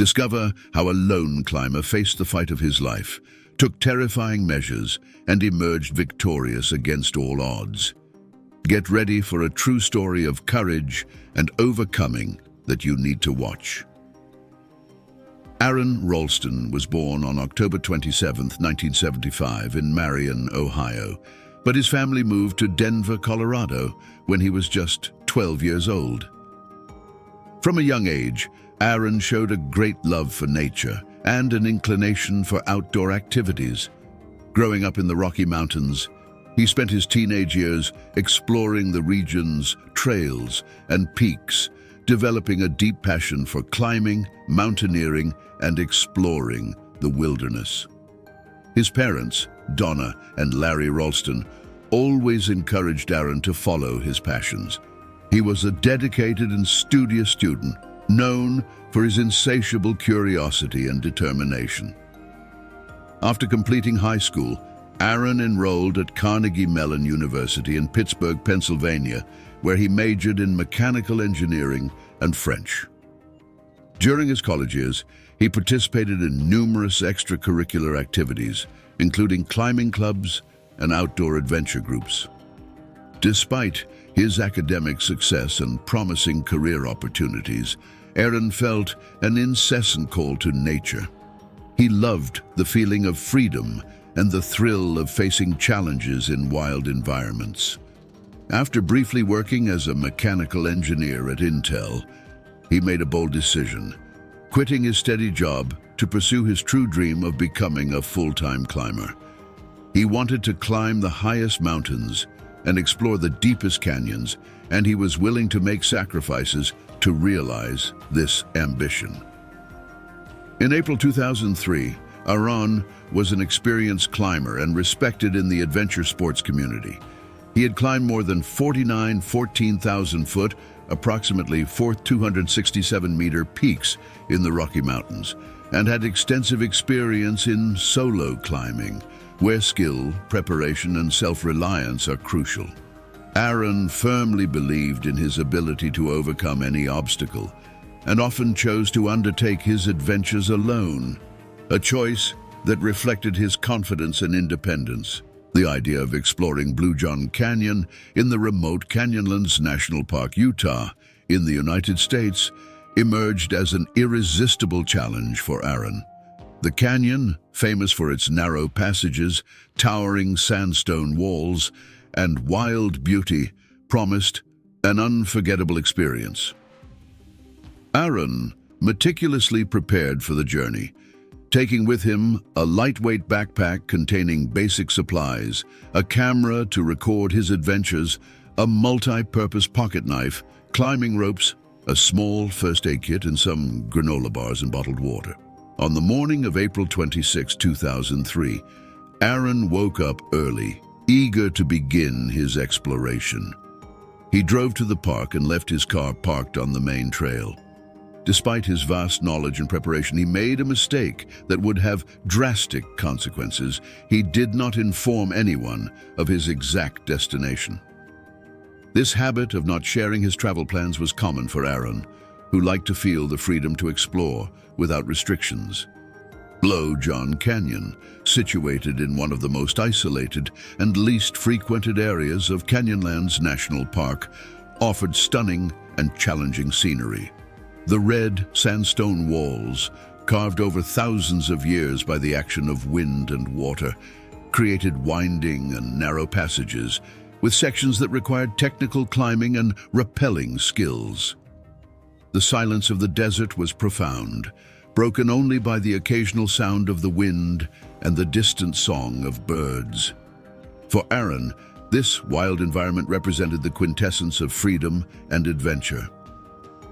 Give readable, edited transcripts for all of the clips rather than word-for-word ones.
Discover how a lone climber faced the fight of his life, took terrifying measures, and emerged victorious against all odds. Get ready for a true story of courage and overcoming that you need to watch. Aron Ralston was born on October 27, 1975 in Marion, Ohio, but his family moved to Denver, Colorado when he was just 12 years old. From a young age, Aron showed a great love for nature and an inclination for outdoor activities. Growing up in the Rocky Mountains, he spent his teenage years exploring the region's trails and peaks, developing a deep passion for climbing, mountaineering, and exploring the wilderness. His parents, Donna and Larry Ralston, always encouraged Aron to follow his passions. He was a dedicated and studious student, known for his insatiable curiosity and determination. After completing high school, Aron enrolled at Carnegie Mellon University in Pittsburgh, Pennsylvania, where he majored in mechanical engineering and French. During his college years, he participated in numerous extracurricular activities, including climbing clubs and outdoor adventure groups. Despite his academic success and promising career opportunities, Aron felt an incessant call to nature. He loved the feeling of freedom and the thrill of facing challenges in wild environments. After briefly working as a mechanical engineer at Intel, he made a bold decision, quitting his steady job to pursue his true dream of becoming a full-time climber. He wanted to climb the highest mountains and explore the deepest canyons, and he was willing to make sacrifices to realize this ambition. In April 2003, Aron was an experienced climber and respected in the adventure sports community. He had climbed more than 14,000-foot, approximately 267-meter peaks in the Rocky Mountains, and had extensive experience in solo climbing, where skill, preparation, and self-reliance are crucial. Aron firmly believed in his ability to overcome any obstacle, and often chose to undertake his adventures alone, a choice that reflected his confidence and independence. The idea of exploring Blue John Canyon in the remote Canyonlands National Park, Utah, in the United States, emerged as an irresistible challenge for Aron. The canyon, famous for its narrow passages, towering sandstone walls, and wild beauty, promised an unforgettable experience. Aron meticulously prepared for the journey, taking with him a lightweight backpack containing basic supplies, a camera to record his adventures, a multi-purpose pocket knife, climbing ropes, a small first aid kit, and some granola bars and bottled water. On the morning of April 26, 2003, Aron woke up early, eager to begin his exploration. He drove to the park and left his car parked on the main trail. Despite his vast knowledge and preparation, he made a mistake that would have drastic consequences. He did not inform anyone of his exact destination. This habit of not sharing his travel plans was common for Aron, who liked to feel the freedom to explore without restrictions. Blue John Canyon, situated in one of the most isolated and least frequented areas of Canyonlands National Park, offered stunning and challenging scenery. The red sandstone walls, carved over thousands of years by the action of wind and water, created winding and narrow passages with sections that required technical climbing and rappelling skills. The silence of the desert was profound, broken only by the occasional sound of the wind and the distant song of birds. For Aron, this wild environment represented the quintessence of freedom and adventure.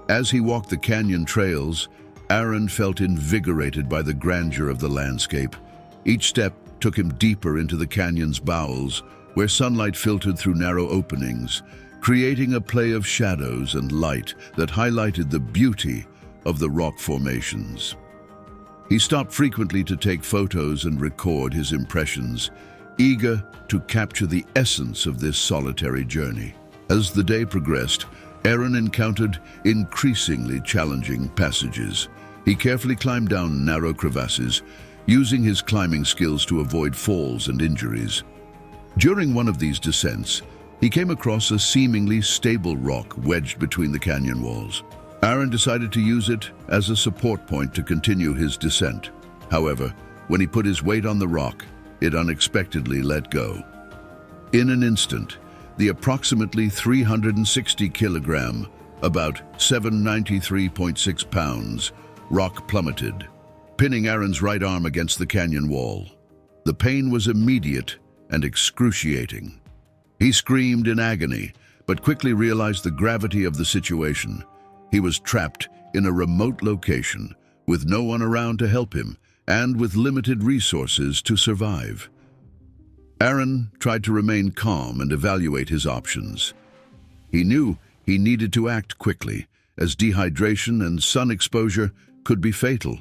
As he walked the canyon trails, Aron felt invigorated by the grandeur of the landscape. Each step took him deeper into the canyon's bowels, where sunlight filtered through narrow openings, creating a play of shadows and light that highlighted the beauty of the rock formations. He stopped frequently to take photos and record his impressions, eager to capture the essence of this solitary journey. As the day progressed, Aron encountered increasingly challenging passages. He carefully climbed down narrow crevasses, using his climbing skills to avoid falls and injuries. During one of these descents, he came across a seemingly stable rock wedged between the canyon walls. Aaron decided to use it as a support point to continue his descent. However, when he put his weight on the rock, it unexpectedly let go. In an instant, the approximately 360 kilogram, about 793.6 pounds, rock plummeted, pinning Aaron's right arm against the canyon wall. The pain was immediate and excruciating. He screamed in agony, but quickly realized the gravity of the situation. He was trapped in a remote location, with no one around to help him, and with limited resources to survive. Aaron tried to remain calm and evaluate his options. He knew he needed to act quickly, as dehydration and sun exposure could be fatal.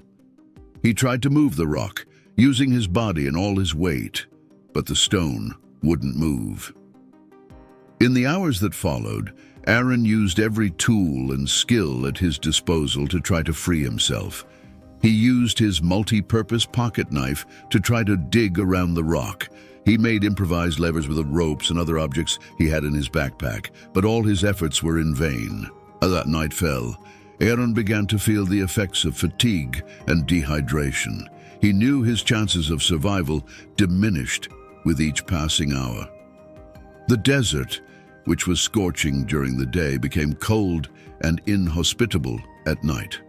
He tried to move the rock, using his body and all his weight, but the stone wouldn't move. In the hours that followed, Aaron used every tool and skill at his disposal to try to free himself. He used his multi-purpose pocket knife to try to dig around the rock. He made improvised levers with the ropes and other objects he had in his backpack, but all his efforts were in vain. As that night fell, Aaron began to feel the effects of fatigue and dehydration. He knew his chances of survival diminished with each passing hour. The desert, which was scorching during the day, became cold and inhospitable at night.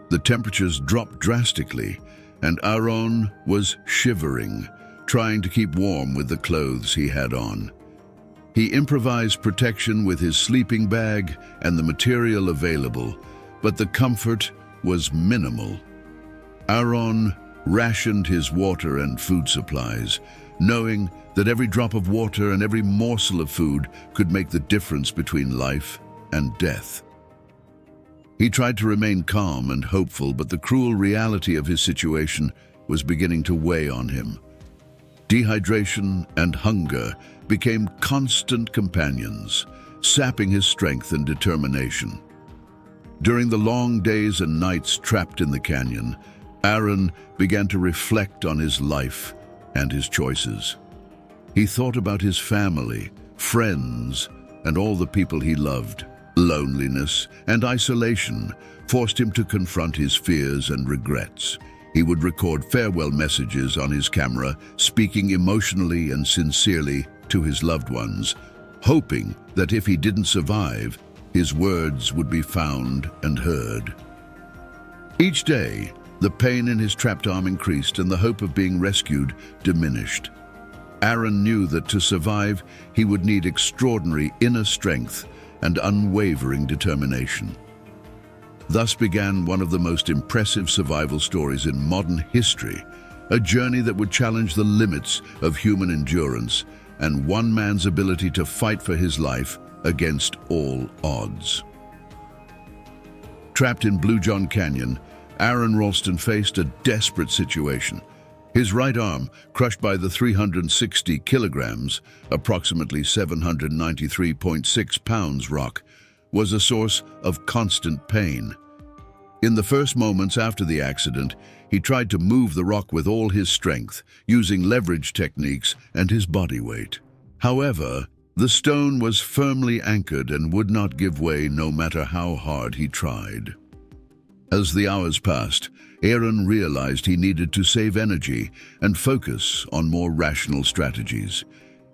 The temperatures dropped drastically, and Aaron was shivering, trying to keep warm with the clothes he had on. He improvised protection with his sleeping bag and the material available, but the comfort was minimal. Aaron rationed his water and food supplies, knowing that every drop of water and every morsel of food could make the difference between life and death. He tried to remain calm and hopeful, but the cruel reality of his situation was beginning to weigh on him. Dehydration and hunger became constant companions, sapping his strength and determination. During the long days and nights trapped in the canyon, Aaron began to reflect on his life and his choices. He thought about his family, friends, and all the people he loved. Loneliness and isolation forced him to confront his fears and regrets. He would record farewell messages on his camera, speaking emotionally and sincerely to his loved ones, hoping that if he didn't survive, his words would be found and heard. Each day, the pain in his trapped arm increased and the hope of being rescued diminished. Aaron knew that to survive, he would need extraordinary inner strength and unwavering determination. Thus began one of the most impressive survival stories in modern history, a journey that would challenge the limits of human endurance and one man's ability to fight for his life against all odds. Trapped in Blue John Canyon, Aaron Ralston faced a desperate situation. His right arm, crushed by the 360 kilograms, approximately 793.6 pounds rock, was a source of constant pain. In the first moments after the accident, he tried to move the rock with all his strength, using leverage techniques and his body weight. However, the stone was firmly anchored and would not give way no matter how hard he tried. As the hours passed, Aaron realized he needed to save energy and focus on more rational strategies.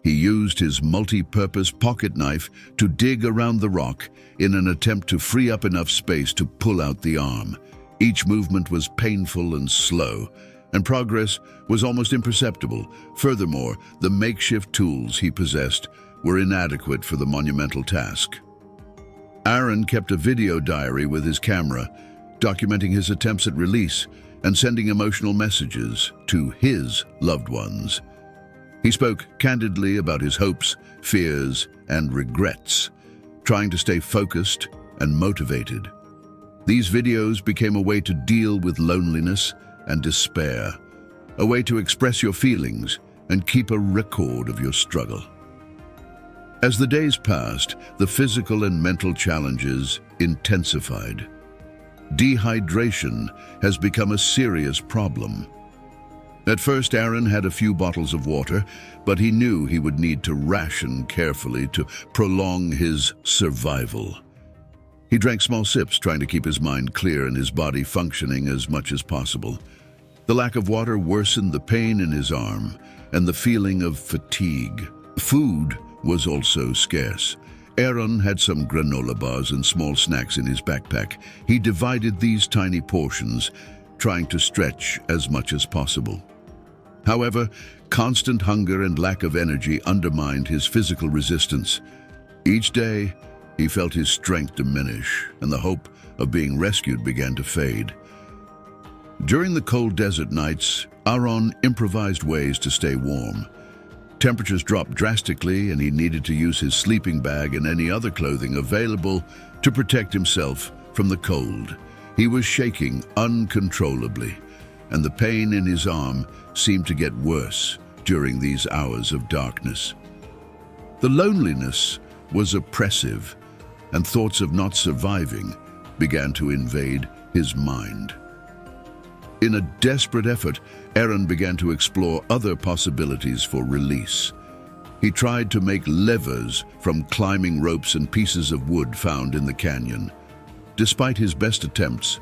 He used his multi-purpose pocket knife to dig around the rock in an attempt to free up enough space to pull out the arm. Each movement was painful and slow, and progress was almost imperceptible. Furthermore, the makeshift tools he possessed were inadequate for the monumental task. Aaron kept a video diary with his camera, documenting his attempts at release and sending emotional messages to his loved ones. He spoke candidly about his hopes, fears, and regrets, trying to stay focused and motivated. These videos became a way to deal with loneliness and despair, a way to express your feelings and keep a record of your struggle. As the days passed, the physical and mental challenges intensified. dehydration has become a serious problem. At first, Aaron had a few bottles of water, but he knew he would need to ration carefully to prolong his survival. He drank small sips, trying to keep his mind clear and his body functioning as much as possible. The lack of water worsened the pain in his arm and the feeling of fatigue. Food was also scarce. Aaron had some granola bars and small snacks in his backpack. He divided these tiny portions, trying to stretch as much as possible. However, constant hunger and lack of energy undermined his physical resistance. Each day, he felt his strength diminish, and the hope of being rescued began to fade. During the cold desert nights, Aaron improvised ways to stay warm. Temperatures dropped drastically, and he needed to use his sleeping bag and any other clothing available to protect himself from the cold. He was shaking uncontrollably, and the pain in his arm seemed to get worse during these hours of darkness. The loneliness was oppressive, and thoughts of not surviving began to invade his mind. In a desperate effort, Aaron began to explore other possibilities for release. He tried to make levers from climbing ropes and pieces of wood found in the canyon. Despite his best attempts,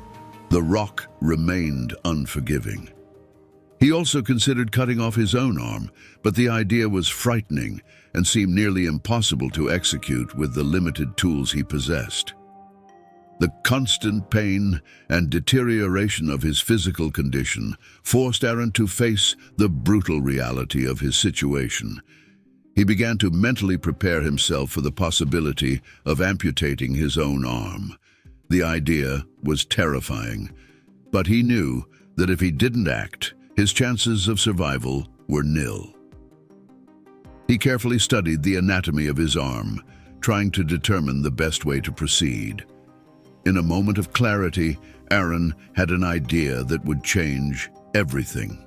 the rock remained unforgiving. He also considered cutting off his own arm, but the idea was frightening and seemed nearly impossible to execute with the limited tools he possessed. The constant pain and deterioration of his physical condition forced Aaron to face the brutal reality of his situation. He began to mentally prepare himself for the possibility of amputating his own arm. The idea was terrifying, but he knew that if he didn't act, his chances of survival were nil. He carefully studied the anatomy of his arm, trying to determine the best way to proceed. In a moment of clarity, Aaron had an idea that would change everything.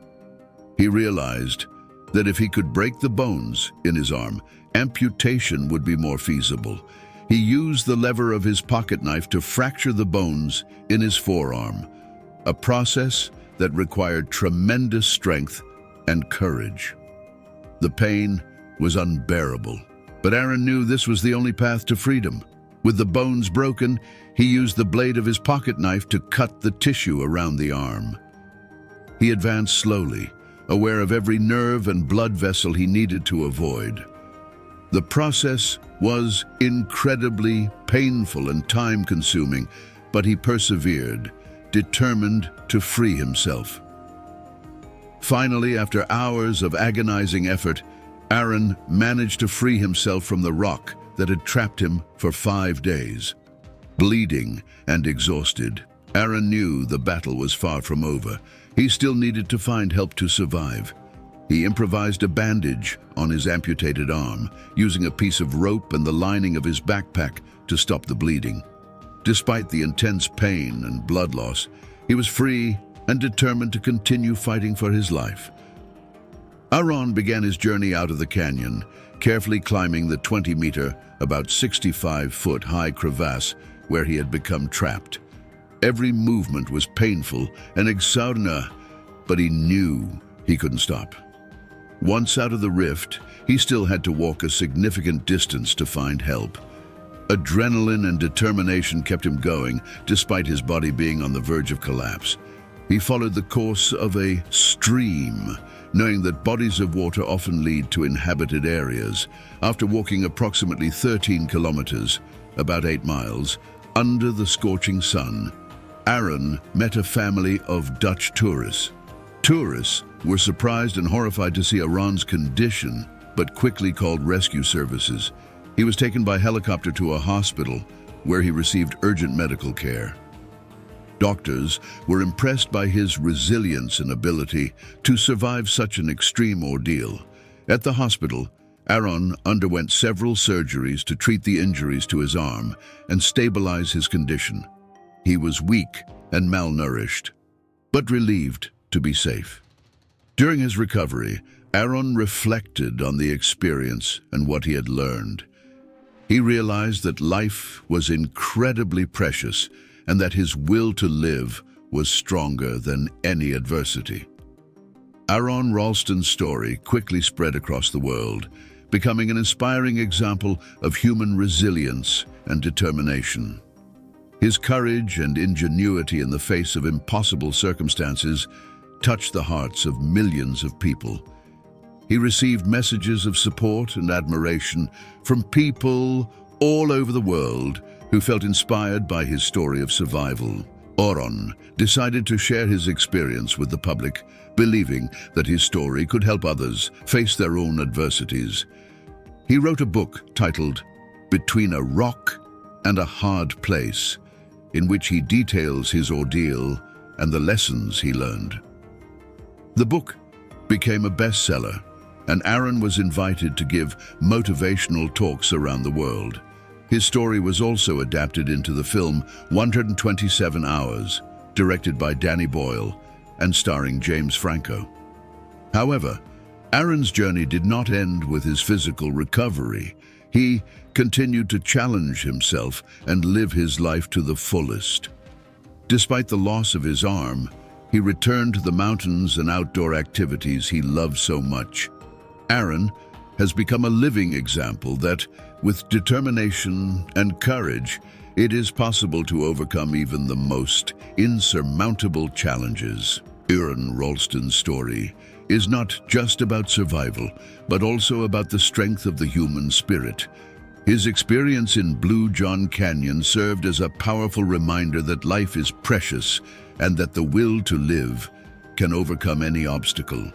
He realized that if he could break the bones in his arm, amputation would be more feasible. He used the lever of his pocket knife to fracture the bones in his forearm, a process that required tremendous strength and courage. The pain was unbearable, but Aaron knew this was the only path to freedom. With the bones broken, he used the blade of his pocket knife to cut the tissue around the arm. He advanced slowly, aware of every nerve and blood vessel he needed to avoid. The process was incredibly painful and time-consuming, but he persevered, determined to free himself. Finally, after hours of agonizing effort, Aaron managed to free himself from the rock that had trapped him for 5 days. Bleeding and exhausted, Aaron knew the battle was far from over. He still needed to find help to survive. He improvised a bandage on his amputated arm, using a piece of rope and the lining of his backpack to stop the bleeding. Despite the intense pain and blood loss, he was free and determined to continue fighting for his life. Aaron began his journey out of the canyon, carefully climbing the 20-meter, about 65-foot high crevasse where he had become trapped. Every movement was painful and exhausting, but he knew he couldn't stop. Once out of the rift, he still had to walk a significant distance to find help. Adrenaline and determination kept him going, despite his body being on the verge of collapse. He followed the course of a stream, knowing that bodies of water often lead to inhabited areas. After walking approximately 13 kilometers, about 8 miles, under the scorching sun, Aaron met a family of Dutch tourists. Tourists were surprised and horrified to see Aaron's condition, but quickly called rescue services. He was taken by helicopter to a hospital where he received urgent medical care. Doctors were impressed by his resilience and ability to survive such an extreme ordeal. At the hospital, Aaron underwent several surgeries to treat the injuries to his arm and stabilize his condition. He was weak and malnourished, but relieved to be safe. During his recovery, Aaron reflected on the experience and what he had learned. He realized that life was incredibly precious and that his will to live was stronger than any adversity. Aron Ralston's story quickly spread across the world, becoming an inspiring example of human resilience and determination. His courage and ingenuity in the face of impossible circumstances touched the hearts of millions of people. He received messages of support and admiration from people all over the world who felt inspired by his story of survival. Aron decided to share his experience with the public, believing that his story could help others face their own adversities. He wrote a book titled Between a Rock and a Hard Place, in which he details his ordeal and the lessons he learned. The book became a bestseller, and Aron was invited to give motivational talks around the world. His story was also adapted into the film 127 Hours, directed by Danny Boyle and starring James Franco. However, Aron's journey did not end with his physical recovery. He continued to challenge himself and live his life to the fullest. Despite the loss of his arm, he returned to the mountains and outdoor activities he loved so much. Aron has become a living example that, with determination and courage, it is possible to overcome even the most insurmountable challenges. Aron Ralston's story is not just about survival, but also about the strength of the human spirit. His experience in Blue John Canyon served as a powerful reminder that life is precious and that the will to live can overcome any obstacle.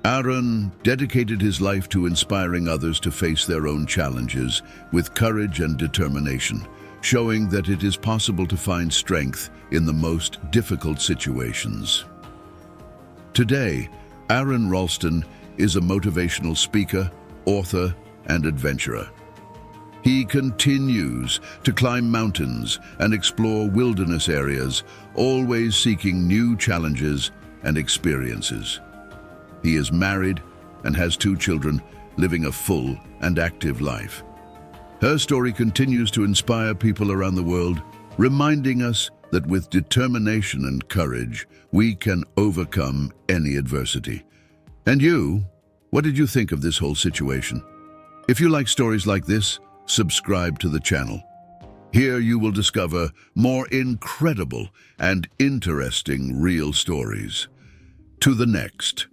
Aron dedicated his life to inspiring others to face their own challenges with courage and determination, showing that it is possible to find strength in the most difficult situations. Today, Aron Ralston is a motivational speaker, author, and adventurer. He continues to climb mountains and explore wilderness areas, always seeking new challenges and experiences. He is married and has 2 children, living a full and active life. Her story continues to inspire people around the world, reminding us that with determination and courage, we can overcome any adversity. And you, what did you think of this whole situation? If you like stories like this, subscribe to the channel. Here you will discover more incredible and interesting real stories. To the next.